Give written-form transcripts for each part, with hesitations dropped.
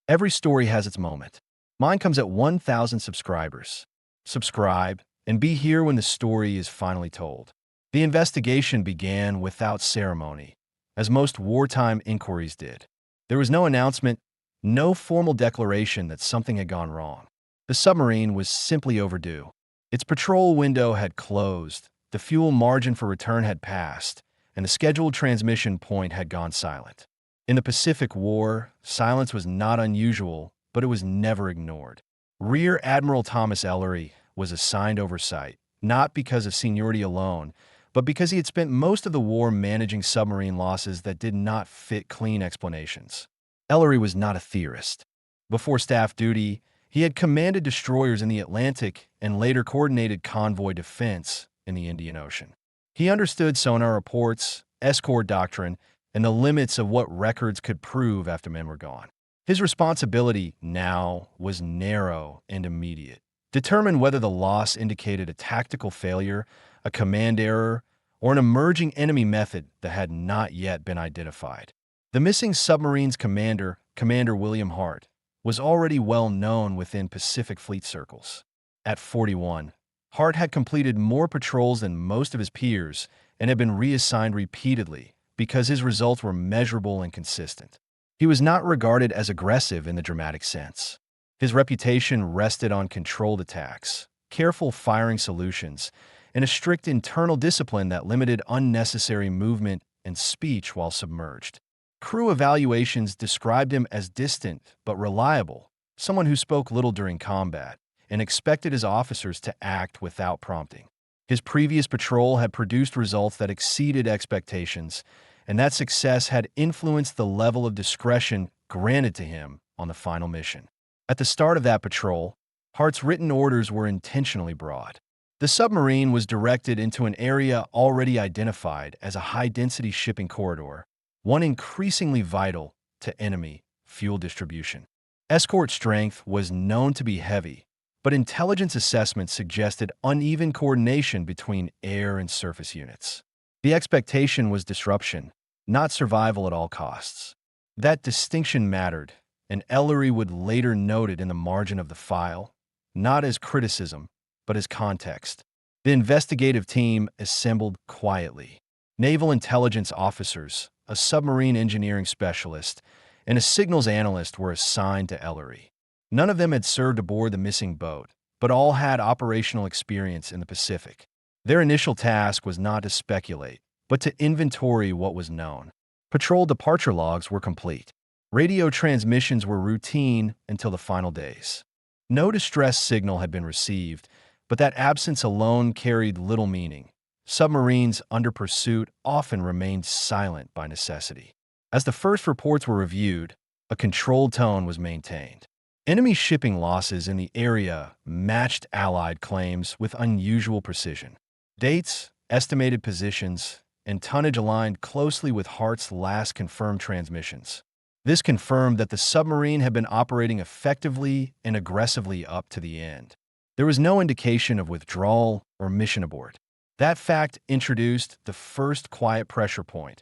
Every story has its moment. Mine comes at 1,000 subscribers. Subscribe and be here when the story is finally told. The investigation began without ceremony, as most wartime inquiries did. There was no announcement, no formal declaration that something had gone wrong. The submarine was simply overdue. Its patrol window had closed, the fuel margin for return had passed, and the scheduled transmission point had gone silent. In the Pacific War, silence was not unusual, but it was never ignored. Rear Admiral Thomas Ellery was assigned oversight, not because of seniority alone, but because he had spent most of the war managing submarine losses that did not fit clean explanations. Ellery was not a theorist. Before staff duty, he had commanded destroyers in the Atlantic and later coordinated convoy defense in the Indian Ocean. He understood sonar reports, escort doctrine, and the limits of what records could prove after men were gone. His responsibility now was narrow and immediate. Determine whether the loss indicated a tactical failure, a command error, or an emerging enemy method that had not yet been identified. The missing submarine's commander, Commander William Hart, was already well known within Pacific Fleet circles. At 41, Hart had completed more patrols than most of his peers and had been reassigned repeatedly because his results were measurable and consistent. He was not regarded as aggressive in the dramatic sense. His reputation rested on controlled attacks, careful firing solutions, and a strict internal discipline that limited unnecessary movement and speech while submerged. Crew evaluations described him as distant but reliable, someone who spoke little during combat, and expected his officers to act without prompting. His previous patrol had produced results that exceeded expectations, and that success had influenced the level of discretion granted to him on the final mission. At the start of that patrol, Hart's written orders were intentionally broad. The submarine was directed into an area already identified as a high-density shipping corridor, one increasingly vital to enemy fuel distribution. Escort strength was known to be heavy, but intelligence assessments suggested uneven coordination between air and surface units. The expectation was disruption, not survival at all costs. That distinction mattered, and Ellery would later note it in the margin of the file, not as criticism, but as context. The investigative team assembled quietly. Naval intelligence officers, a submarine engineering specialist, and a signals analyst were assigned to Ellery. None of them had served aboard the missing boat, but all had operational experience in the Pacific. Their initial task was not to speculate, but to inventory what was known. Patrol departure logs were complete. Radio transmissions were routine until the final days. No distress signal had been received, but that absence alone carried little meaning. Submarines under pursuit often remained silent by necessity. As the first reports were reviewed, a controlled tone was maintained. Enemy shipping losses in the area matched Allied claims with unusual precision. Dates, estimated positions, and tonnage aligned closely with Hart's last confirmed transmissions. This confirmed that the submarine had been operating effectively and aggressively up to the end. There was no indication of withdrawal or mission abort. That fact introduced the first quiet pressure point.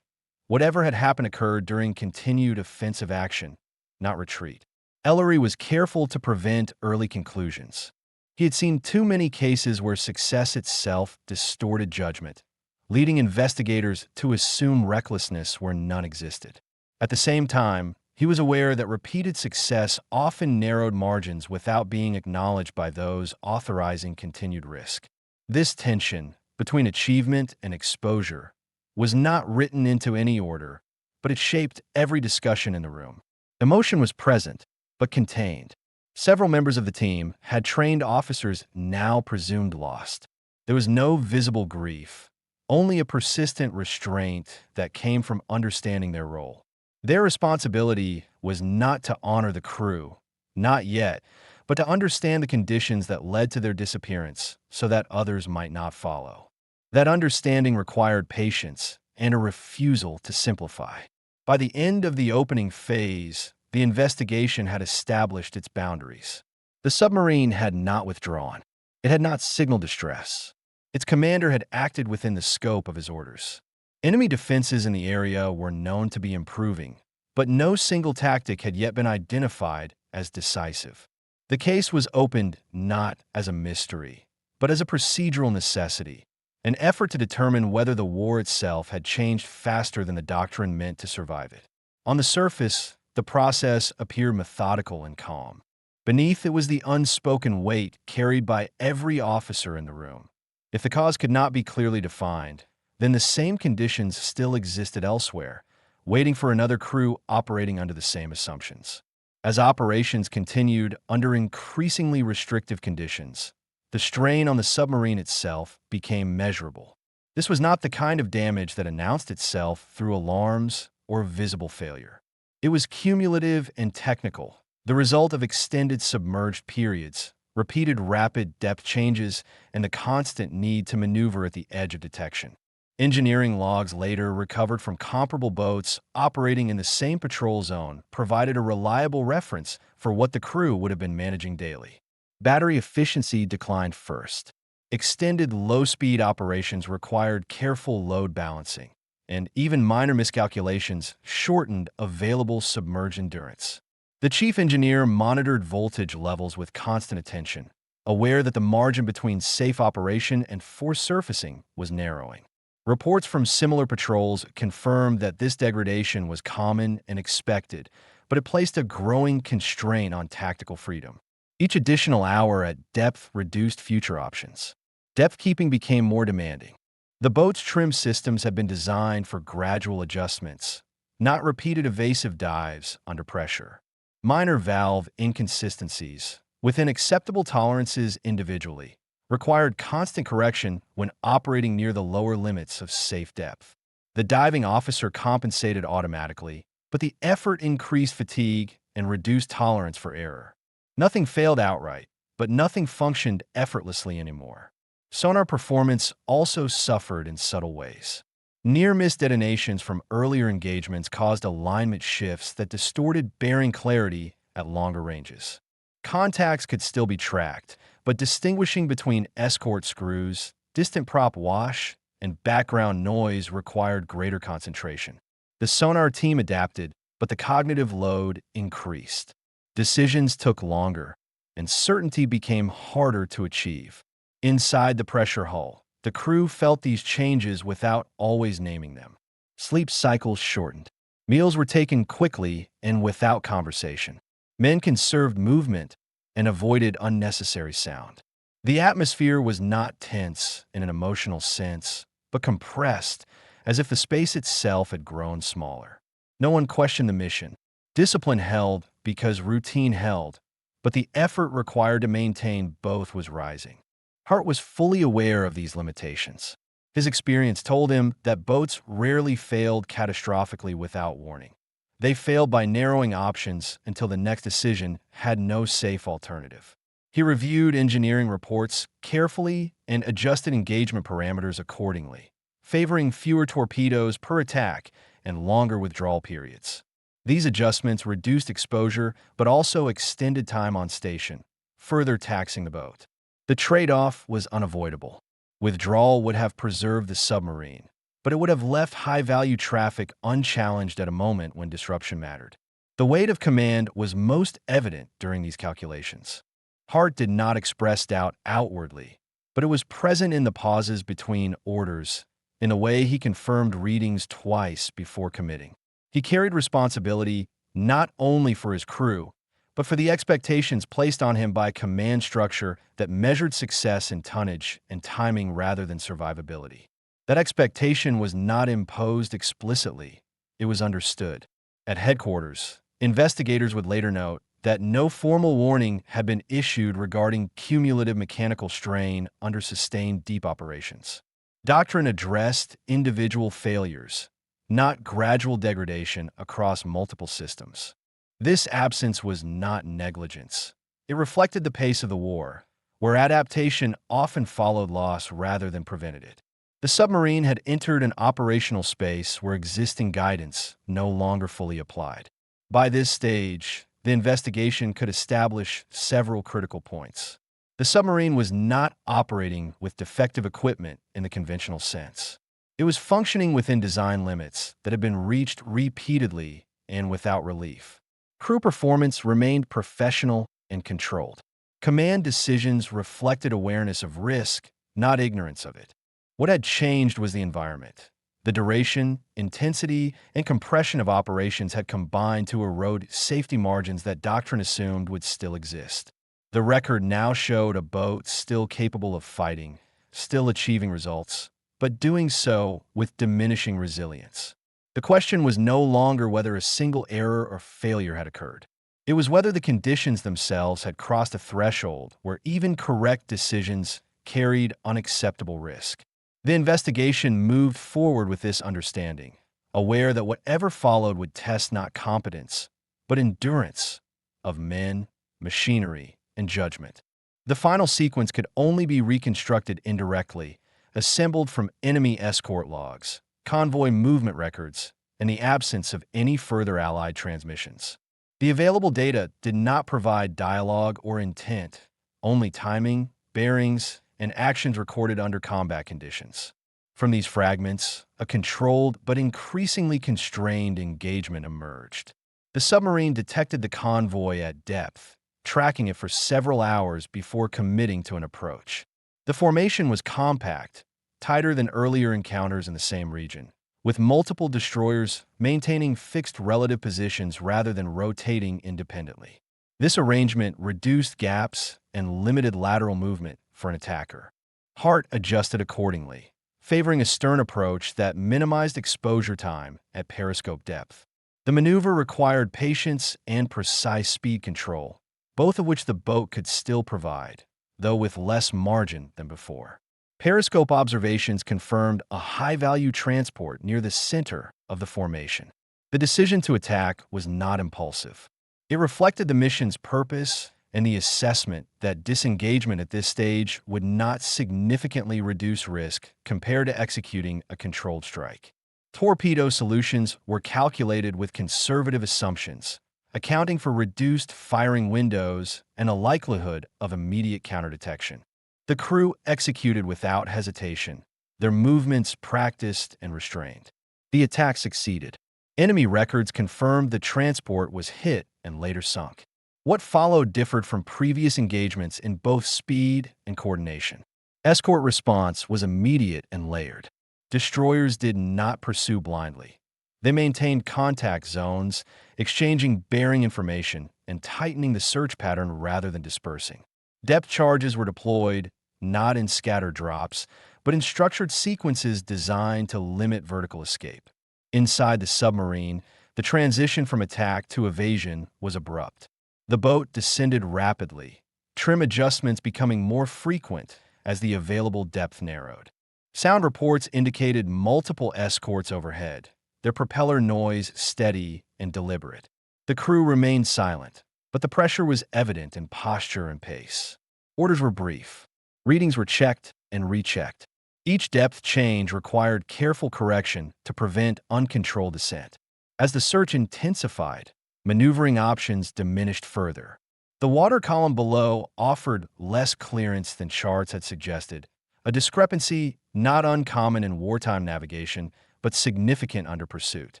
Whatever had happened occurred during continued offensive action, not retreat. Ellery was careful to prevent early conclusions. He had seen too many cases where success itself distorted judgment, leading investigators to assume recklessness where none existed. At the same time, he was aware that repeated success often narrowed margins without being acknowledged by those authorizing continued risk. This tension between achievement and exposure was not written into any order, but it shaped every discussion in the room. Emotion was present, but contained. Several members of the team had trained officers now presumed lost. There was no visible grief, only a persistent restraint that came from understanding their role. Their responsibility was not to honor the crew, not yet, but to understand the conditions that led to their disappearance so that others might not follow. That understanding required patience and a refusal to simplify. By the end of the opening phase, the investigation had established its boundaries. The submarine had not withdrawn. It had not signaled distress. Its commander had acted within the scope of his orders. Enemy defenses in the area were known to be improving, but no single tactic had yet been identified as decisive. The case was opened not as a mystery, but as a procedural necessity, an effort to determine whether the war itself had changed faster than the doctrine meant to survive it. On the surface, the process appeared methodical and calm. Beneath it was the unspoken weight carried by every officer in the room. If the cause could not be clearly defined, then the same conditions still existed elsewhere, waiting for another crew operating under the same assumptions. As operations continued under increasingly restrictive conditions, the strain on the submarine itself became measurable. This was not the kind of damage that announced itself through alarms or visible failure. It was cumulative and technical, the result of extended submerged periods, repeated rapid depth changes, and the constant need to maneuver at the edge of detection. Engineering logs later recovered from comparable boats operating in the same patrol zone provided a reliable reference for what the crew would have been managing daily. Battery efficiency declined first. Extended low-speed operations required careful load balancing, and even minor miscalculations shortened available submerged endurance. The chief engineer monitored voltage levels with constant attention, aware that the margin between safe operation and forced surfacing was narrowing. Reports from similar patrols confirmed that this degradation was common and expected, but it placed a growing constraint on tactical freedom. Each additional hour at depth reduced future options. Depth keeping became more demanding. The boat's trim systems had been designed for gradual adjustments, not repeated evasive dives under pressure. Minor valve inconsistencies, within acceptable tolerances individually, required constant correction when operating near the lower limits of safe depth. The diving officer compensated automatically, but the effort increased fatigue and reduced tolerance for error. Nothing failed outright, but nothing functioned effortlessly anymore. Sonar performance also suffered in subtle ways. Near-miss detonations from earlier engagements caused alignment shifts that distorted bearing clarity at longer ranges. Contacts could still be tracked, but distinguishing between escort screws, distant prop wash, and background noise required greater concentration. The sonar team adapted, but the cognitive load increased. Decisions took longer, and certainty became harder to achieve. Inside the pressure hull, the crew felt these changes without always naming them. Sleep cycles shortened. Meals were taken quickly and without conversation. Men conserved movement and avoided unnecessary sound. The atmosphere was not tense in an emotional sense, but compressed, as if the space itself had grown smaller. No one questioned the mission. Discipline held because routine held, but the effort required to maintain both was rising. Hart was fully aware of these limitations. His experience told him that boats rarely failed catastrophically without warning. They failed by narrowing options until the next decision had no safe alternative. He reviewed engineering reports carefully and adjusted engagement parameters accordingly, favoring fewer torpedoes per attack and longer withdrawal periods. These adjustments reduced exposure but also extended time on station, further taxing the boat. The trade-off was unavoidable. Withdrawal would have preserved the submarine, but it would have left high-value traffic unchallenged at a moment when disruption mattered. The weight of command was most evident during these calculations. Hart did not express doubt outwardly, but it was present in the pauses between orders, in the way he confirmed readings twice before committing. He carried responsibility not only for his crew, but for the expectations placed on him by a command structure that measured success in tonnage and timing rather than survivability. That expectation was not imposed explicitly, it was understood. At headquarters, investigators would later note that no formal warning had been issued regarding cumulative mechanical strain under sustained deep operations. Doctrine addressed individual failures, not gradual degradation across multiple systems. This absence was not negligence. It reflected the pace of the war, where adaptation often followed loss rather than prevented it. The submarine had entered an operational space where existing guidance no longer fully applied. By this stage, the investigation could establish several critical points. The submarine was not operating with defective equipment in the conventional sense. It was functioning within design limits that had been reached repeatedly and without relief. Crew performance remained professional and controlled. Command decisions reflected awareness of risk, not ignorance of it. What had changed was the environment. The duration, intensity, and compression of operations had combined to erode safety margins that doctrine assumed would still exist. The record now showed a boat still capable of fighting, still achieving results, but doing so with diminishing resilience. The question was no longer whether a single error or failure had occurred. It was whether the conditions themselves had crossed a threshold where even correct decisions carried unacceptable risk. The investigation moved forward with this understanding, aware that whatever followed would test not competence, but endurance of men, machinery, and judgment. The final sequence could only be reconstructed indirectly, assembled from enemy escort logs, convoy movement records, and the absence of any further Allied transmissions. The available data did not provide dialogue or intent, only timing, bearings, and actions recorded under combat conditions. From these fragments, a controlled but increasingly constrained engagement emerged. The submarine detected the convoy at depth, tracking it for several hours before committing to an approach. The formation was compact, tighter than earlier encounters in the same region, with multiple destroyers maintaining fixed relative positions rather than rotating independently. This arrangement reduced gaps and limited lateral movement for an attacker. Hart adjusted accordingly, favoring a stern approach that minimized exposure time at periscope depth. The maneuver required patience and precise speed control, both of which the boat could still provide, though with less margin than before. Periscope observations confirmed a high-value transport near the center of the formation. The decision to attack was not impulsive. It reflected the mission's purpose and the assessment that disengagement at this stage would not significantly reduce risk compared to executing a controlled strike. Torpedo solutions were calculated with conservative assumptions, accounting for reduced firing windows and a likelihood of immediate counterdetection. The crew executed without hesitation, their movements practiced and restrained. The attack succeeded. Enemy records confirmed the transport was hit and later sunk. What followed differed from previous engagements in both speed and coordination. Escort response was immediate and layered. Destroyers did not pursue blindly. They maintained contact zones, exchanging bearing information and tightening the search pattern rather than dispersing. Depth charges were deployed, not in scattered drops, but in structured sequences designed to limit vertical escape. Inside the submarine, the transition from attack to evasion was abrupt. The boat descended rapidly, trim adjustments becoming more frequent as the available depth narrowed. Sound reports indicated multiple escorts overhead, their propeller noise steady and deliberate. The crew remained silent, but the pressure was evident in posture and pace. Orders were brief. Readings were checked and rechecked. Each depth change required careful correction to prevent uncontrolled descent. As the search intensified, maneuvering options diminished further. The water column below offered less clearance than charts had suggested, a discrepancy not uncommon in wartime navigation, but significant under pursuit.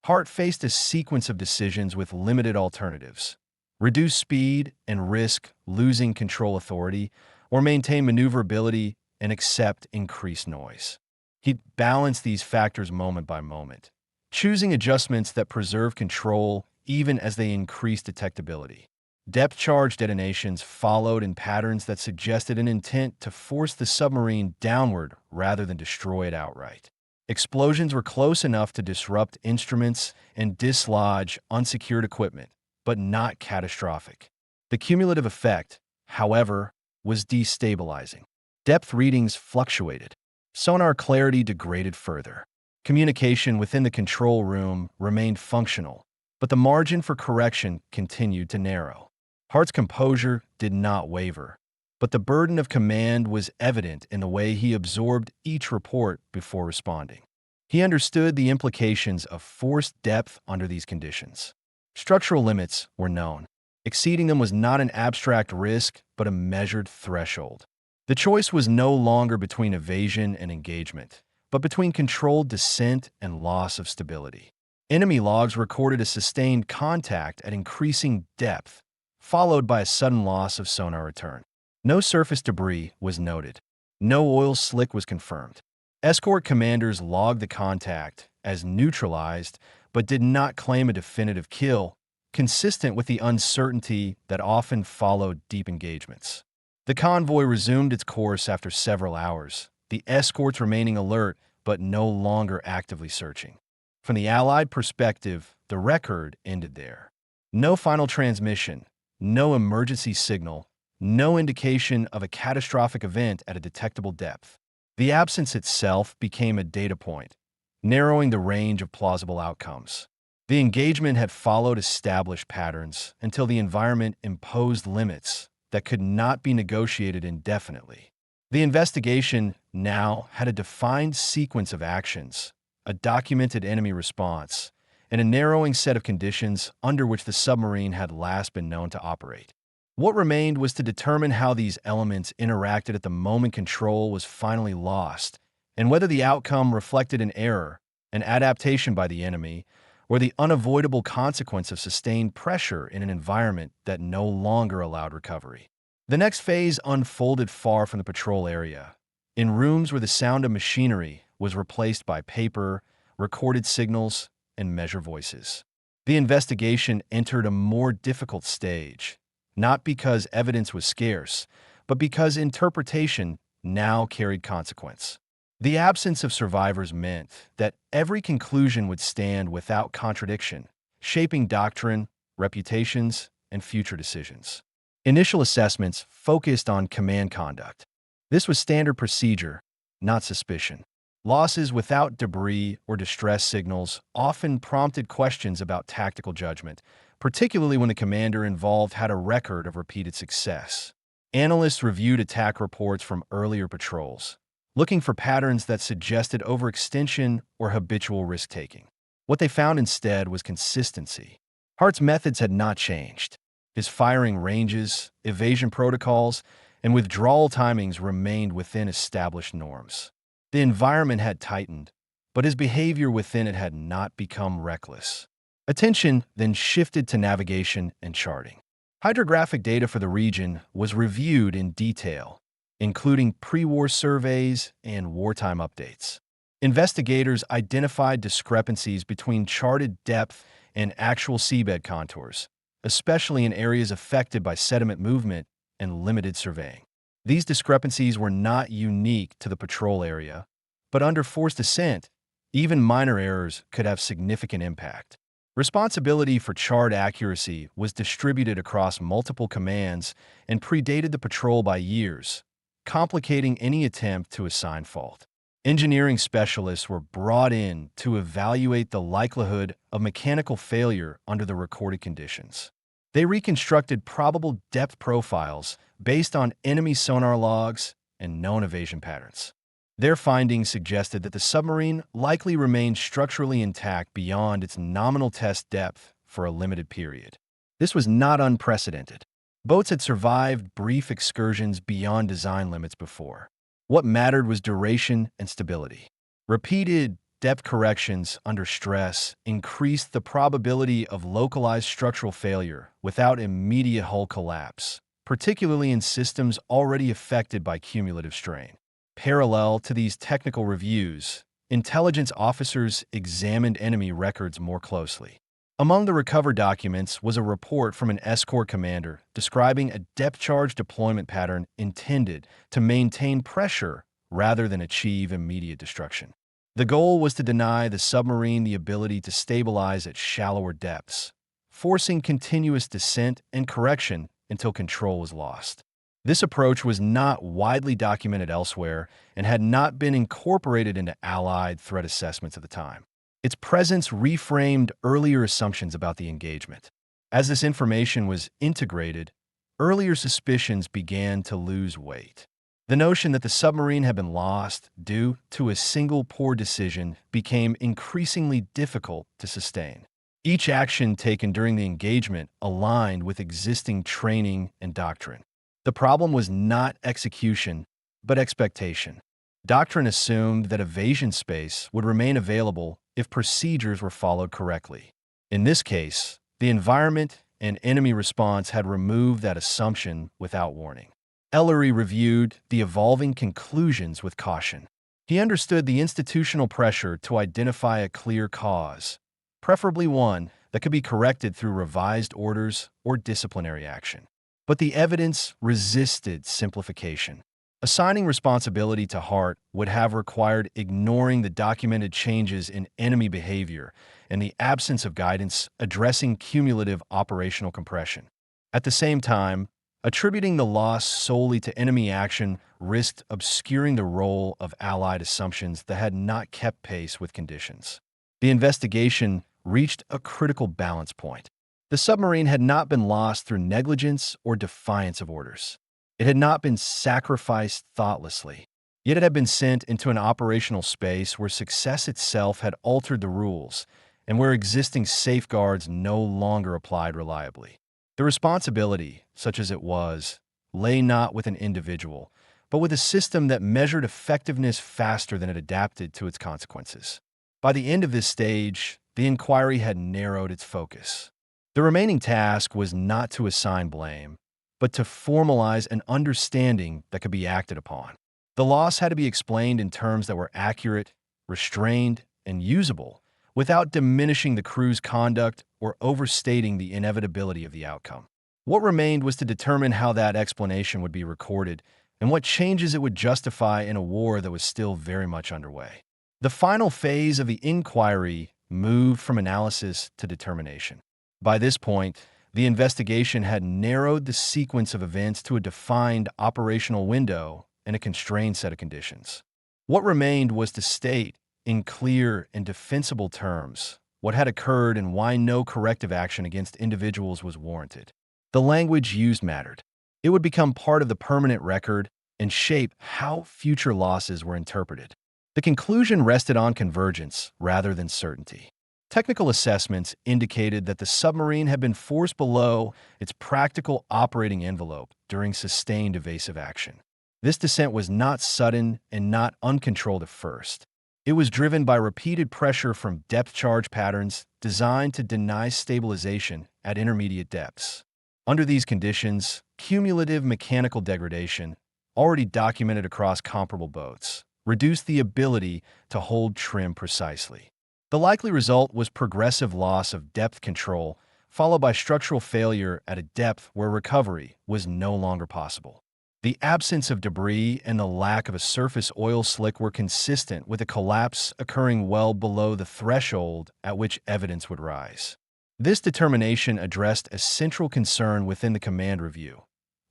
Hart faced a sequence of decisions with limited alternatives: reduce speed and risk losing control authority, or maintain maneuverability and accept increased noise. He balanced these factors moment by moment, choosing adjustments that preserve control even as they increased detectability. Depth charge detonations followed in patterns that suggested an intent to force the submarine downward rather than destroy it outright. Explosions were close enough to disrupt instruments and dislodge unsecured equipment, but not catastrophic. The cumulative effect, however, was destabilizing. Depth readings fluctuated. Sonar clarity degraded further. Communication within the control room remained functional, but the margin for correction continued to narrow. Hart's composure did not waver, but the burden of command was evident in the way he absorbed each report before responding. He understood the implications of forced depth under these conditions. Structural limits were known. Exceeding them was not an abstract risk, but a measured threshold. The choice was no longer between evasion and engagement, but between controlled descent and loss of stability. Enemy logs recorded a sustained contact at increasing depth, followed by a sudden loss of sonar return. No surface debris was noted. No oil slick was confirmed. Escort commanders logged the contact as neutralized, but did not claim a definitive kill, consistent with the uncertainty that often followed deep engagements. The convoy resumed its course after several hours, the escorts remaining alert but no longer actively searching. From the Allied perspective, the record ended there. No final transmission, no emergency signal, no indication of a catastrophic event at a detectable depth. The absence itself became a data point, narrowing the range of plausible outcomes. The engagement had followed established patterns until the environment imposed limits that could not be negotiated indefinitely. The investigation now had a defined sequence of actions, a documented enemy response, and a narrowing set of conditions under which the submarine had last been known to operate. What remained was to determine how these elements interacted at the moment control was finally lost, and whether the outcome reflected an error, an adaptation by the enemy, or the unavoidable consequence of sustained pressure in an environment that no longer allowed recovery. The next phase unfolded far from the patrol area, in rooms where the sound of machinery was replaced by paper, recorded signals, and measure voices. The investigation entered a more difficult stage, not because evidence was scarce, but because interpretation now carried consequence. The absence of survivors meant that every conclusion would stand without contradiction, shaping doctrine, reputations, and future decisions. Initial assessments focused on command conduct. This was standard procedure, not suspicion. Losses without debris or distress signals often prompted questions about tactical judgment, particularly when the commander involved had a record of repeated success. Analysts reviewed attack reports from earlier patrols, looking for patterns that suggested overextension or habitual risk-taking. What they found instead was consistency. Hart's methods had not changed. His firing ranges, evasion protocols, and withdrawal timings remained within established norms. The environment had tightened, but his behavior within it had not become reckless. Attention then shifted to navigation and charting. Hydrographic data for the region was reviewed in detail, including pre-war surveys and wartime updates. Investigators identified discrepancies between charted depth and actual seabed contours, especially in areas affected by sediment movement and limited surveying. These discrepancies were not unique to the patrol area, but under forced ascent, even minor errors could have significant impact. Responsibility for chart accuracy was distributed across multiple commands and predated the patrol by years, complicating any attempt to assign fault. Engineering specialists were brought in to evaluate the likelihood of mechanical failure under the recorded conditions. They reconstructed probable depth profiles based on enemy sonar logs and known evasion patterns. Their findings suggested that the submarine likely remained structurally intact beyond its nominal test depth for a limited period. This was not unprecedented. Boats had survived brief excursions beyond design limits before. What mattered was duration and stability. Repeated depth corrections under stress increased the probability of localized structural failure without immediate hull collapse, particularly in systems already affected by cumulative strain. Parallel to these technical reviews, intelligence officers examined enemy records more closely. Among the recovered documents was a report from an escort commander describing a depth charge deployment pattern intended to maintain pressure rather than achieve immediate destruction. The goal was to deny the submarine the ability to stabilize at shallower depths, forcing continuous descent and correction until control was lost. This approach was not widely documented elsewhere and had not been incorporated into Allied threat assessments at the time. Its presence reframed earlier assumptions about the engagement. As this information was integrated, earlier suspicions began to lose weight. The notion that the submarine had been lost due to a single poor decision became increasingly difficult to sustain. Each action taken during the engagement aligned with existing training and doctrine. The problem was not execution, but expectation. Doctrine assumed that evasion space would remain available if procedures were followed correctly. In this case, the environment and enemy response had removed that assumption without warning. Ellery reviewed the evolving conclusions with caution. He understood the institutional pressure to identify a clear cause, preferably one that could be corrected through revised orders or disciplinary action. But the evidence resisted simplification. Assigning responsibility to Hart would have required ignoring the documented changes in enemy behavior and the absence of guidance addressing cumulative operational compression. At the same time, attributing the loss solely to enemy action risked obscuring the role of Allied assumptions that had not kept pace with conditions. The investigation reached a critical balance point. The submarine had not been lost through negligence or defiance of orders. It had not been sacrificed thoughtlessly, yet it had been sent into an operational space where success itself had altered the rules and where existing safeguards no longer applied reliably. The responsibility, such as it was, lay not with an individual, but with a system that measured effectiveness faster than it adapted to its consequences. By the end of this stage, the inquiry had narrowed its focus. The remaining task was not to assign blame, but to formalize an understanding that could be acted upon. The loss had to be explained in terms that were accurate, restrained, and usable, without diminishing the crew's conduct or overstating the inevitability of the outcome. What remained was to determine how that explanation would be recorded and what changes it would justify in a war that was still very much underway. The final phase of the inquiry moved from analysis to determination. By this point, the investigation had narrowed the sequence of events to a defined operational window and a constrained set of conditions. What remained was to state, in clear and defensible terms, what had occurred and why no corrective action against individuals was warranted. The language used mattered. It would become part of the permanent record and shape how future losses were interpreted. The conclusion rested on convergence rather than certainty. Technical assessments indicated that the submarine had been forced below its practical operating envelope during sustained evasive action. This descent was not sudden and not uncontrolled at first. It was driven by repeated pressure from depth charge patterns designed to deny stabilization at intermediate depths. Under these conditions, cumulative mechanical degradation, already documented across comparable boats, reduced the ability to hold trim precisely. The likely result was progressive loss of depth control, followed by structural failure at a depth where recovery was no longer possible. The absence of debris and the lack of a surface oil slick were consistent with a collapse occurring well below the threshold at which evidence would rise. This determination addressed a central concern within the command review,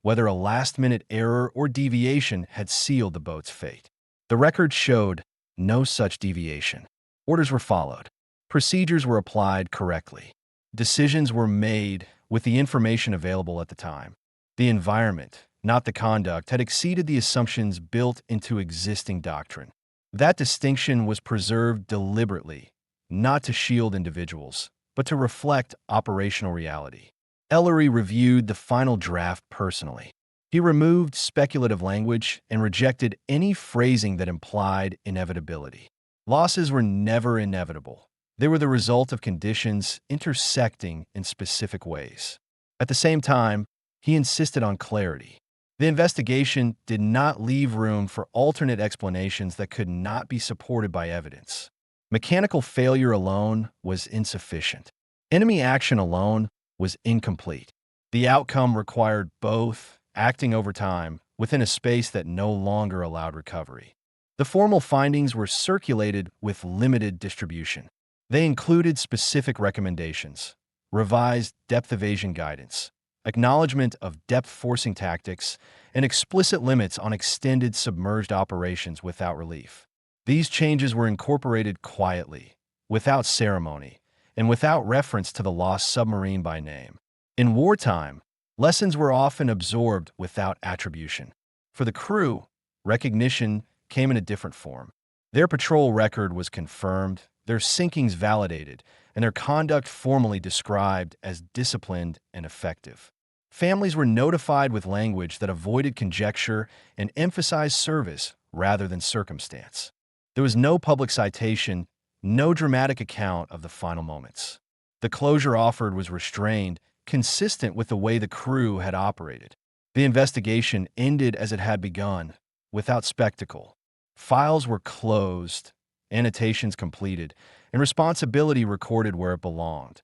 whether a last-minute error or deviation had sealed the boat's fate. The record showed no such deviation. Orders were followed. Procedures were applied correctly. Decisions were made with the information available at the time. The environment, not the conduct, had exceeded the assumptions built into existing doctrine. That distinction was preserved deliberately, not to shield individuals, but to reflect operational reality. Ellery reviewed the final draft personally. He removed speculative language and rejected any phrasing that implied inevitability. Losses were never inevitable. They were the result of conditions intersecting in specific ways. At the same time, he insisted on clarity. The investigation did not leave room for alternate explanations that could not be supported by evidence. Mechanical failure alone was insufficient. Enemy action alone was incomplete. The outcome required both, acting over time within a space that no longer allowed recovery. The formal findings were circulated with limited distribution. They included specific recommendations, revised depth evasion guidance, acknowledgement of depth forcing tactics, and explicit limits on extended submerged operations without relief. These changes were incorporated quietly, without ceremony, and without reference to the lost submarine by name. In wartime, lessons were often absorbed without attribution. For the crew, recognition came in a different form. Their patrol record was confirmed, their sinkings validated, and their conduct formally described as disciplined and effective. Families were notified with language that avoided conjecture and emphasized service rather than circumstance. There was no public citation, No dramatic account of the final moments. The closure offered was restrained, consistent with the way the crew had operated. The investigation ended as it had begun, without spectacle. Files were closed, annotations completed, and responsibility recorded where it belonged.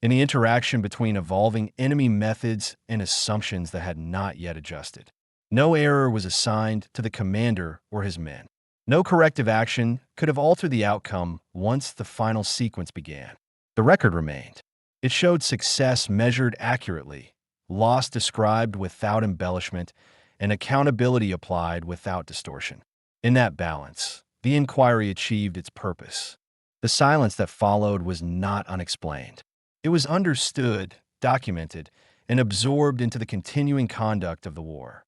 In the interaction between evolving enemy methods and assumptions that had not yet adjusted. No error was assigned to the commander or his men. No corrective action could have altered the outcome once the final sequence began. The record remained. It showed success measured accurately, loss described without embellishment, and accountability applied without distortion. In that balance, the inquiry achieved its purpose. The silence that followed was not unexplained. It was understood, documented, and absorbed into the continuing conduct of the war.